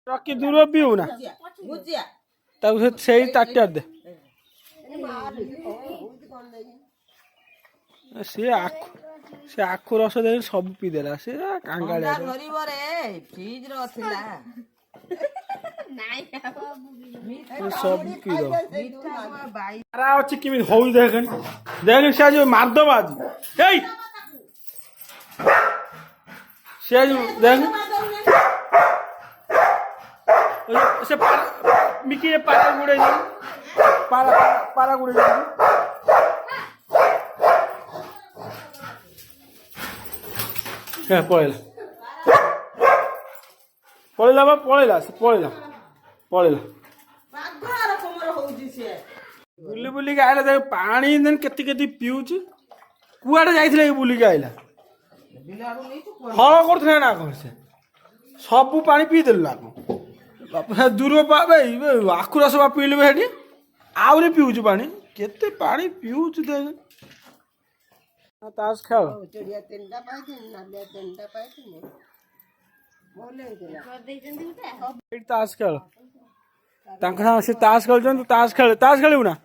ରଖି ଦୂର ପିଉ ନା ତାକୁ ସେଇ ତାଟିଆ ଦେ ସେ ଆଖୁ ରସ ଦେଇ ସବୁ ପିଇଦେଲା ସେ କାଙ୍ଗାଳିଆ ସବୁ ପିଇଦବ ଅଛି କେମିତି ହଉଛି ଦେଖେନି ଦେଖେନି ସେ ଆଜି ମାରିଦବ ଆଜି ଏଇ ସେ ଆଜି ଦେଖେନି से मिकी पारा गुड़े पारा गुड़े पड़ेला पड़ेला बा पड़ेला से पड़ेला पड़ेला बुली बुली आइला देख पानी देन केती केती पिउची कुआडे जाइथिले बुली आइला हल करथले ना कर से सब पानी पी देलु ना दूर पावे आखु रस बा पीलु हेटी आउरी पिउछु पानी केते पानी पिउछु देख ताश खेल ताश खेल तांखा से ताश खेल ताश खेलु ना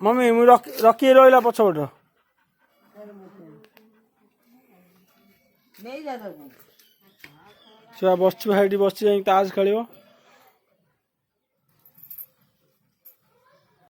मम्मी मु रखी रहिला पछपट छुआ बस ताश खेल।